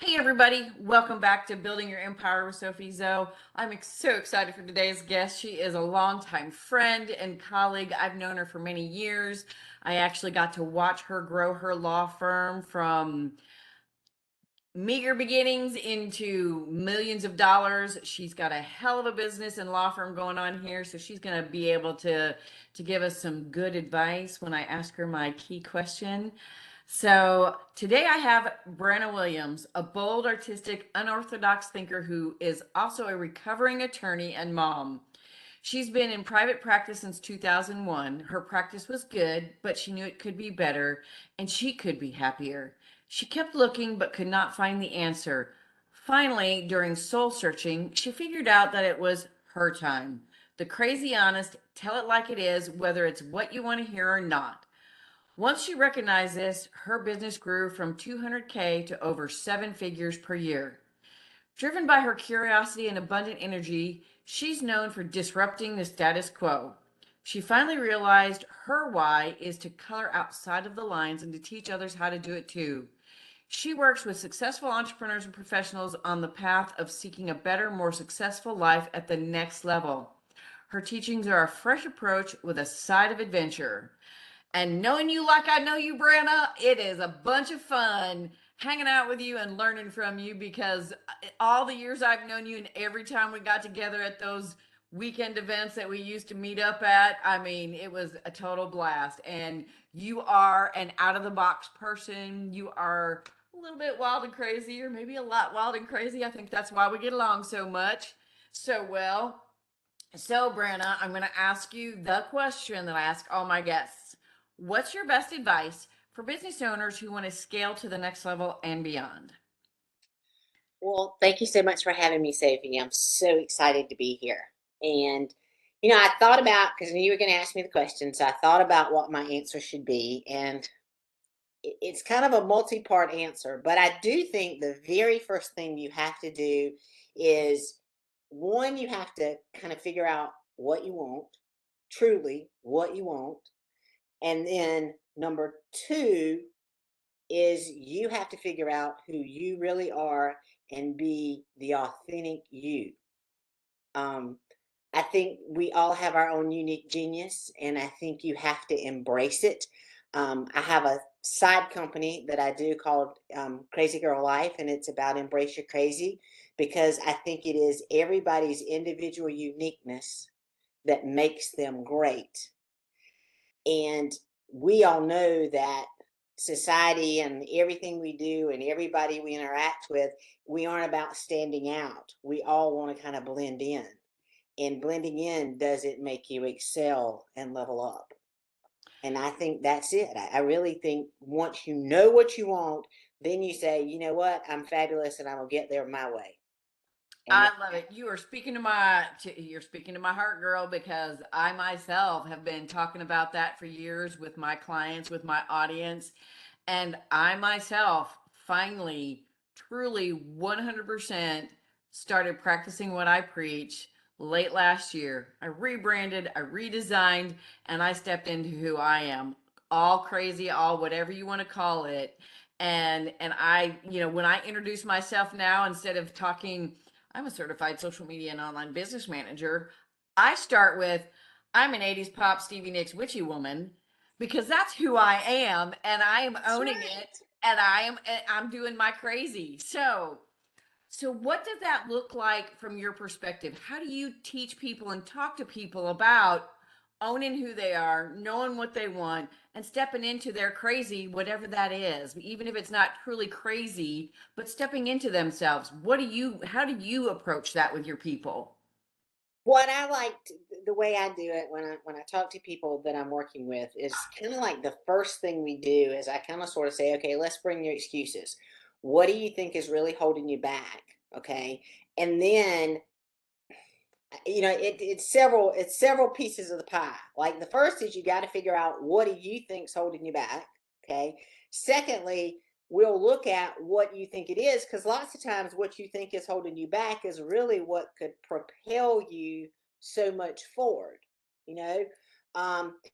Hey everybody, welcome back to Building Your Empire with SophieZo. I'm so excited for today's guest. She is a longtime friend and colleague. I've known her for many years. I actually got to watch her grow her law firm from meager beginnings into millions of dollars. She's got a hell of a business and law firm going on here, so she's going to be able to give us some good advice when I ask her my key question. So today I have Brana Williams, a bold, artistic, unorthodox thinker who is also a recovering attorney and mom. She's been in private practice since 2001. Her practice was good, but she knew it could be better and she could be happier. She kept looking but could not find the answer. Finally, during soul searching, she figured out that it was her time. The crazy honest, tell it like it is, whether it's what you want to hear or not. Once she recognized this, her business grew from 200K to over seven figures per year. Driven by her curiosity and abundant energy, she's known for disrupting the status quo. She finally realized her why is to color outside of the lines and to teach others how to do it too. She works with successful entrepreneurs and professionals on the path of seeking a better, more successful life at the next level. Her teachings are a fresh approach with a side of adventure. And knowing you like I know you, Brana, it is a bunch of fun hanging out with you and learning from you because all the years I've known you and every time we got together at those weekend events that we used to meet up at, I mean, it was a total blast. And you are an out of the box person. You are a little bit wild and crazy, or maybe a lot wild and crazy. I think that's why we get along so much, so well. So, Brana, I'm going to ask you the question that I ask all my guests. What's your best advice for business owners who want to scale to the next level and beyond? Well, thank you so much for having me, Sophie. I'm so excited to be here. And, I thought about, because I knew you were going to ask me the question, so I thought about what my answer should be. And it's kind of a multi part answer, but I do think the very first thing you have to do is one, you have to kind of figure out what you want, truly what you want. And then number two is you have to figure out who you really are and be the authentic you. Um, I think we all have our own unique genius, and I think you have to embrace it. I have a side company that I do called Crazy Girl Life, and it's about embrace your crazy because I think it is everybody's individual uniqueness that makes them great. And we all know that society and everything we do and everybody we interact with, we aren't about standing out. We all want to kind of blend in. And blending in doesn't make you excel and level up. And I think that's it. I really think once you know what you want, then you say, you know what, I'm fabulous and I will get there my way. And I love it. You are speaking to you're speaking to my heart, girl, because I myself have been talking about that for years with my clients, with my audience, and I myself finally truly 100% started practicing what I preach late last year. I rebranded, I redesigned, and I stepped into who I am. All crazy, all whatever you want to call it. And I, when I introduce myself now, instead of talking, I'm a certified social media and online business manager. I start with, I'm an 80s pop Stevie Nicks witchy woman because that's who I am and I am that's owning right. it and I'm doing my crazy. So what does that look like from your perspective? How do you teach people and talk to people about owning who they are, knowing what they want, and stepping into their crazy, whatever that is, even if it's not truly crazy, but stepping into themselves? How do you approach that with your people? What I liked the way I do it when I talk to people that I'm working with is kind of like the first thing we do is I kind of sort of say, okay, let's bring your excuses. What do you think is really holding you back? Okay. And then it's several pieces of the pie. Like the first is you got to figure out what do you think's holding you back. Okay. Secondly, we'll look at what you think it is because lots of times what you think is holding you back is really what could propel you so much forward. You know,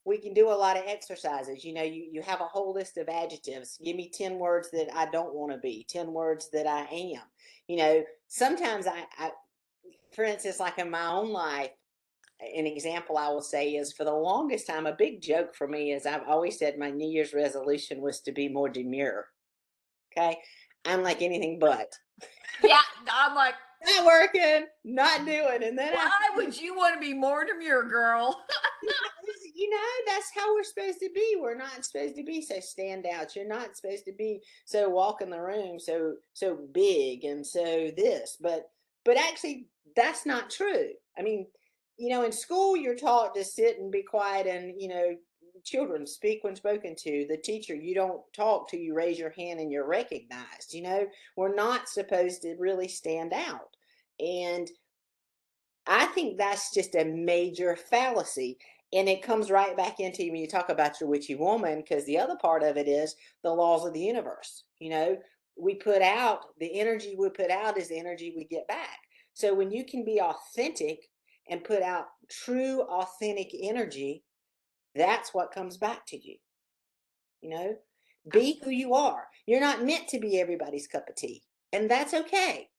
We can do a lot of exercises. You have a whole list of adjectives. Give me 10 words that I don't want to be, 10 words that I am. Sometimes for instance, like in my own life, an example I will say is, for the longest time, a big joke for me is I've always said my New Year's resolution was to be more demure. Okay. I'm like anything but. Yeah, I'm like, Not working, not doing. And then I why would you want to be more demure, girl? that's how we're supposed to be. We're not supposed to be so standout. You're not supposed to be so walk in the room, so big and so this. But actually, that's not true. I mean, in school you're taught to sit and be quiet, and children speak when spoken to. The teacher, you don't talk till you raise your hand and you're recognized. We're not supposed to really stand out, and I think that's just a major fallacy. And it comes right back into when you talk about your witchy woman, because the other part of it is the laws of the universe. We put out the energy we put out is the energy we get back. So when you can be authentic and put out true, authentic energy, that's what comes back to you. You know, be who you are. You're not meant to be everybody's cup of tea, and that's okay.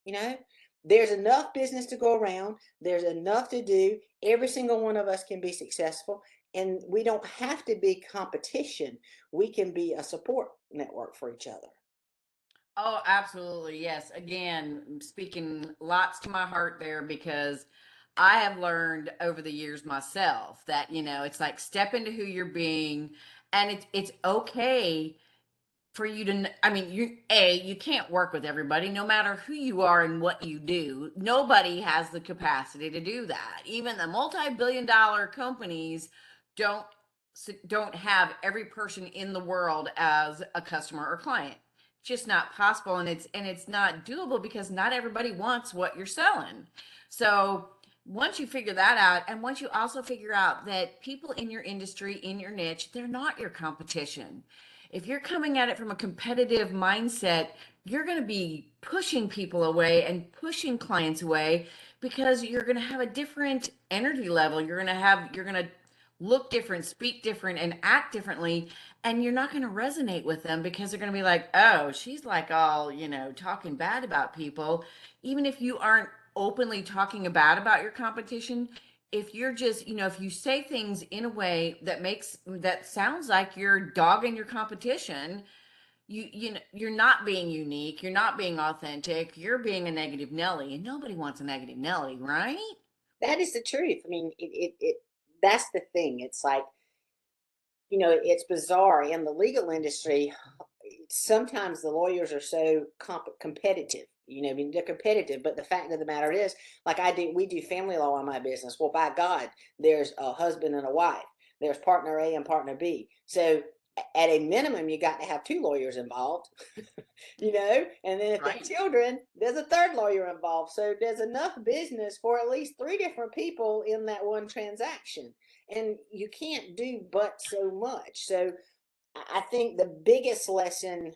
You know, there's enough business to go around, there's enough to do. Every single one of us can be successful, and we don't have to be competition. We can be a support network for each other. Oh, absolutely. Yes. Again, speaking lots to my heart there, because I have learned over the years myself that, it's like step into who you're being, and it's okay for you to, I mean, you can't work with everybody, no matter who you are and what you do. Nobody has the capacity to do that. Even the multi-billion-dollar companies don't don't have every person in the world as a customer or client. It's just not possible, and it's not doable, because not everybody wants what you're selling. So once you figure that out, and once you also figure out that people in your industry, in your niche, they're not your competition. If you're coming at it from a competitive mindset, you're going to be pushing people away and pushing clients away, because you're going to have a different energy level. You're going to look different, speak different, and act differently. And you're not going to resonate with them, because they're going to be like, oh, she's like all, talking bad about people. Even if you aren't openly talking bad about your competition, if you're just, if you say things in a way that sounds like you're dogging your competition, you're not being unique, you're not being authentic, you're being a negative Nelly, and nobody wants a negative Nelly, right? That is the truth. I mean, that's the thing. It's like, it's bizarre in the legal industry. Sometimes the lawyers are so competitive. I mean, they're competitive, but the fact of the matter is, like we do family law in my business. Well, by God, there's a husband and a wife. There's partner A and partner B. So at a minimum, you got to have two lawyers involved, and then if there are Right. children, there's a third lawyer involved. So there's enough business for at least three different people in that one transaction. And you can't do but so much. So I think the biggest lesson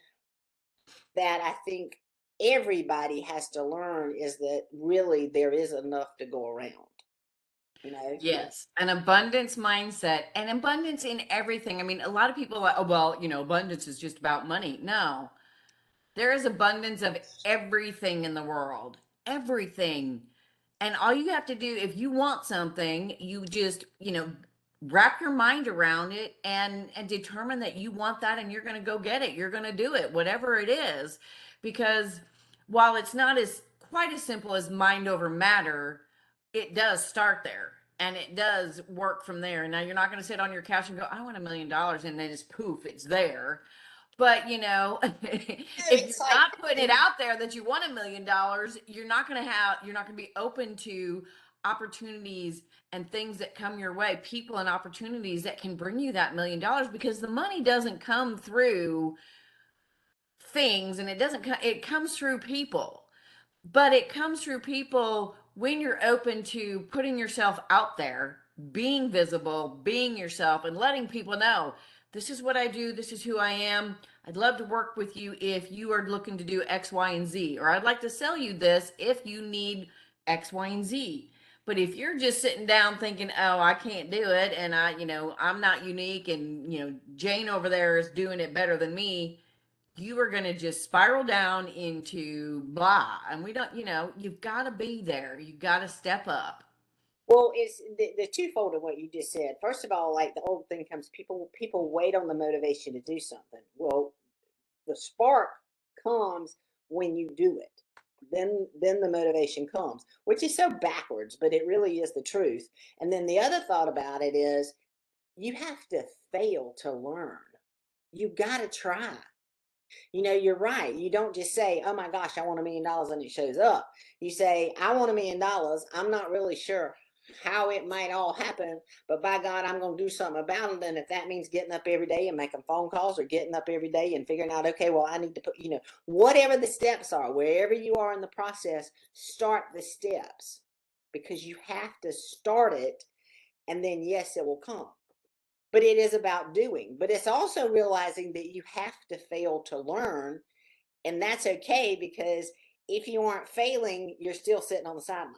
that I think everybody has to learn is that really there is enough to go around, you know? Yes, an abundance mindset, and abundance in everything. I mean, a lot of people are like, oh, well, abundance is just about money. No, there is abundance of everything in the world, everything. And all you have to do, if you want something, you just, wrap your mind around it, and determine that you want that, and you're going to go get it. You're going to do it, whatever it is. Because while it's not as quite as simple as mind over matter, it does start there. And it does work from there. Now, you're not going to sit on your couch and go, I want $1 million, and then just poof, it's there. But if It's you're like, not putting it out there that you want $1 million, you're not going to be open to opportunities and things that come your way, people and opportunities that can bring you that $1 million, because the money doesn't come through things, and it comes through people. But it comes through people when you're open to putting yourself out there, being visible, being yourself, and letting people know, this is what I do, this is who I am. I'd love to work with you if you are looking to do X, Y, and Z. Or I'd like to sell you this if you need X, Y, and Z. But if you're just sitting down thinking, oh, I can't do it, and I'm not unique, and, Jane over there is doing it better than me, you are going to just spiral down into blah. And we don't, you've got to be there. You've got to step up. Well, it's the twofold of what you just said. First of all, like the old thing comes, people wait on the motivation to do something. Well, the spark comes when you do it. Then the motivation comes, which is so backwards, but it really is the truth. And then the other thought about it is you have to fail to learn. You got to try. You're right. You don't just say, oh my gosh, I want $1 million and it shows up. You say, I want $1 million. I'm not really sure how it might all happen, but by God, I'm going to do something about it. And if that means getting up every day and making phone calls, or getting up every day and figuring out, okay, well, I need to put, whatever the steps are, wherever you are in the process, start the steps, because you have to start it. And then, yes, it will come. But it is about doing. But it's also realizing that you have to fail to learn. And that's okay, because if you aren't failing, you're still sitting on the sidelines.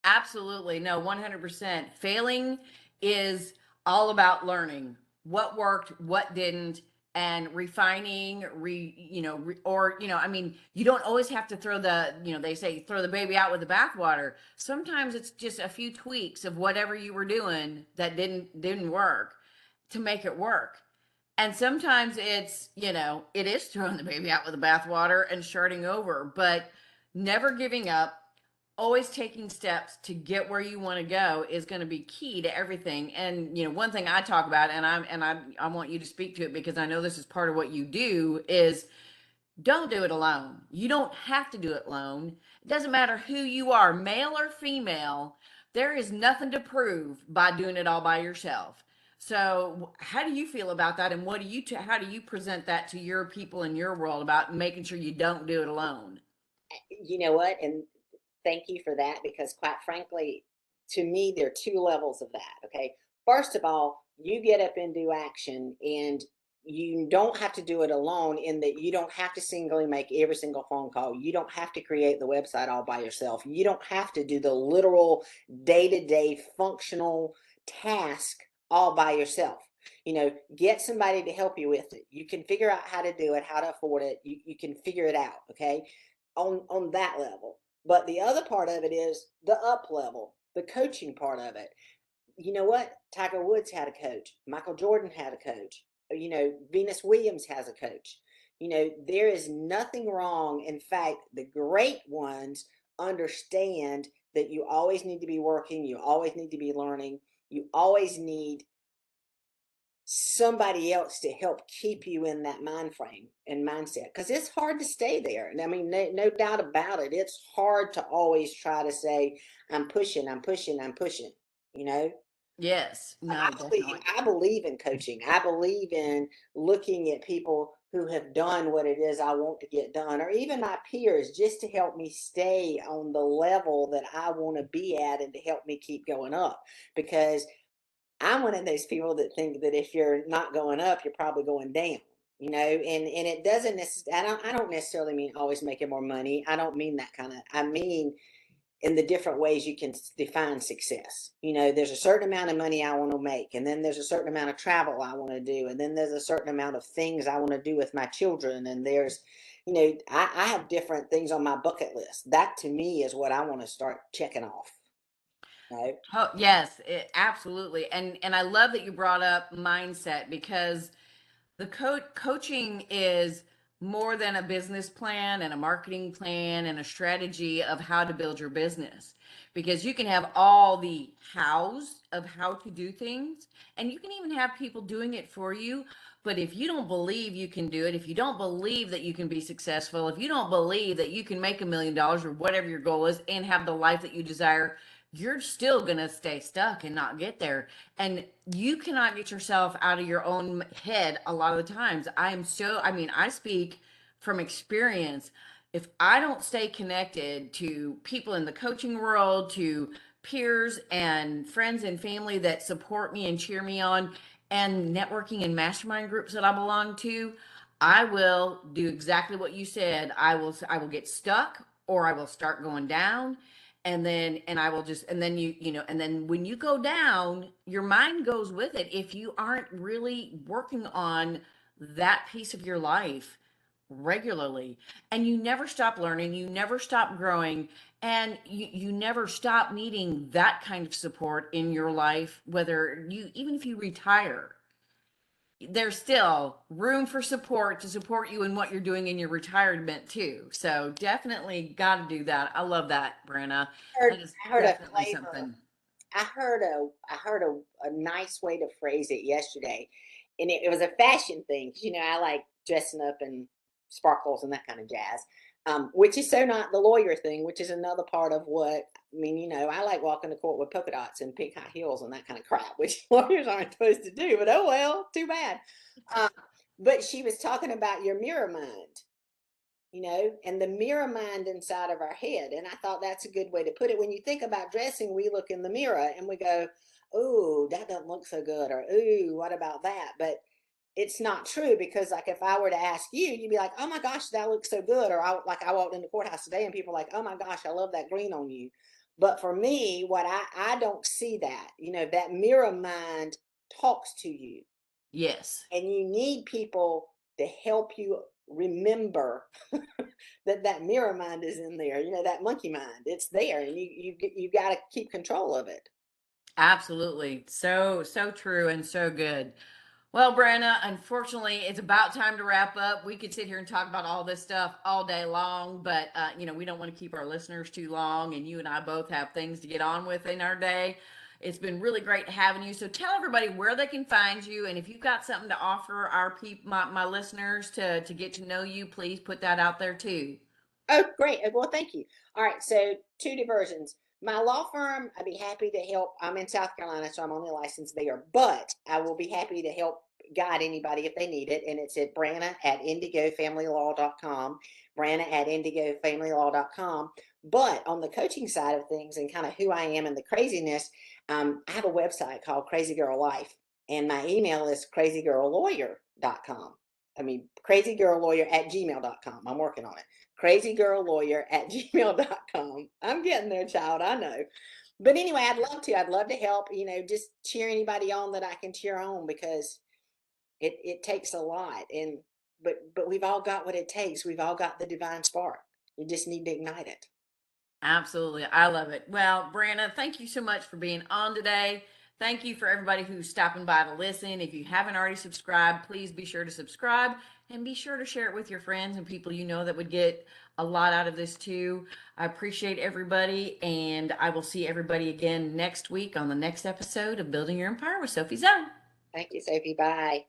Absolutely. No, 100%. Failing is all about learning what worked, what didn't, and refining, you don't always have to throw they say throw the baby out with the bathwater. Sometimes it's just a few tweaks of whatever you were doing that didn't work to make it work. And sometimes it is throwing the baby out with the bathwater and starting over, but never giving up, always taking steps to get where you want to go is going to be key to everything. And one thing I talk about, and I want you to speak to it, because I know this is part of what you do, is don't do it alone. You don't have to do it alone. It doesn't matter who you are, male or female. There is nothing to prove by doing it all by yourself. So how do you feel about that, and how do you present that to your people in your world about making sure you don't do it alone? You know what? And thank you for that, because quite frankly, to me, there are two levels of that. Okay. First of all, you get up and do action, and you don't have to do it alone, in that you don't have to singly make every single phone call. You don't have to create the website all by yourself. You don't have to do the literal day-to-day functional task all by yourself. Get somebody to help you with it. You can figure out how to do it, how to afford it. You can figure it out. Okay. On that level. But the other part of it is the up level, the coaching part of it. You know what? Tiger Woods had a coach. Michael Jordan had a coach. Venus Williams has a coach. There is nothing wrong. In fact, the great ones understand that you always need to be working, you always need to be learning, you always need somebody else to help keep you in that mind frame and mindset, because it's hard to stay there. And I mean, no doubt about it, it's hard to always try to say, I'm pushing, I'm pushing, I'm pushing, you know. Yes, But no, definitely. I believe in coaching. I believe in looking at people who have done what it is I want to get done, or even my peers, just to help me stay on the level that I want to be at, and to help me keep going up. Because I'm one of those people that think that if you're not going up, you're probably going down. And it doesn't necessarily. I don't necessarily mean always making more money. I don't mean that kind of. I mean, in the different ways you can define success. There's a certain amount of money I want to make, and then there's a certain amount of travel I want to do, and then there's a certain amount of things I want to do with my children, and there's, I have different things on my bucket list. That to me is what I want to start checking off. Right? Oh, yes, absolutely. And I love that you brought up mindset, because the coaching is more than a business plan and a marketing plan and a strategy of how to build your business, because you can have all the hows of how to do things, and you can even have people doing it for you. But if you don't believe you can do it, if you don't believe that you can be successful, if you don't believe that you can make $1 million or whatever your goal is and have the life that you desire, you're still going to stay stuck and not get there. And you cannot get yourself out of your own head a lot of the times. I speak from experience. If I don't stay connected to people in the coaching world, to peers and friends and family that support me and cheer me on, and networking and mastermind groups that I belong to, I will do exactly what you said. I will get stuck, or I will start going down. and I will just, and then and then when you go down, your mind goes with it if you aren't really working on that piece of your life regularly. And you never stop learning, you never stop growing, and you never stop needing that kind of support in your life, whether you, even if you retire, there's still room for support to support you in what you're doing in your retirement too. So definitely got to do that. I love that, Brana. That is I heard a definitely flavor. something. I heard a nice way to phrase it yesterday, and it was a fashion thing. 'Cause, I like dressing up in sparkles and that kind of jazz, which is so not the lawyer thing, which is another part of what I mean. I like walking to court with polka dots and pink high heels and that kind of crap, which lawyers aren't supposed to do. But oh well, too bad. Uh, but she was talking about your mirror mind, and the mirror mind inside of our head. And I thought that's a good way to put it. When you think about dressing, we look in the mirror and we go, "Oh, that doesn't look so good," or "Ooh, what about that?" But it's not true, because, like, if I were to ask you, you'd be like, "Oh my gosh, that looks so good," or I walked in the courthouse today and people are like, "Oh my gosh, I love that green on you." But for me, what I don't see that, that mirror mind talks to you, Yes. and you need people to help you remember that mirror mind is in there, that monkey mind. It's there, and you got to keep control of it. Absolutely. So true and so good. Well, Brana, unfortunately, it's about time to wrap up. We could sit here and talk about all this stuff all day long, but we don't want to keep our listeners too long, and you and I both have things to get on with in our day. It's been really great having you. So tell everybody where they can find you, and if you've got something to offer our people, my listeners, to get to know you, please put that out there too. Oh, great. Well, thank you. All right, so two diversions. My law firm, I'd be happy to help. I'm in South Carolina, so I'm only licensed there, but I will be happy to help guide anybody if they need it. And it's at Brana at indigofamilylaw.com, Brana at indigofamilylaw.com. But on the coaching side of things and kind of who I am and the craziness, I have a website called Crazy Girl Life, and my email is crazygirllawyer.com. I mean, crazygirllawyer at gmail.com. I'm working on it. Crazygirllawyer at gmail.com. I'm getting there, child. I know. But anyway, I'd love to. I'd love to help, just cheer anybody on that I can cheer on, because it takes a lot. And but we've all got what it takes. We've all got the divine spark. You just need to ignite it. Absolutely. I love it. Well, Brandon, thank you so much for being on today. Thank you for everybody who's stopping by to listen. If you haven't already subscribed, please be sure to subscribe and be sure to share it with your friends and people you know that would get a lot out of this too. I appreciate everybody, and I will see everybody again next week on the next episode of Building Your Empire with SophieZo. Thank you, Sophie. Bye.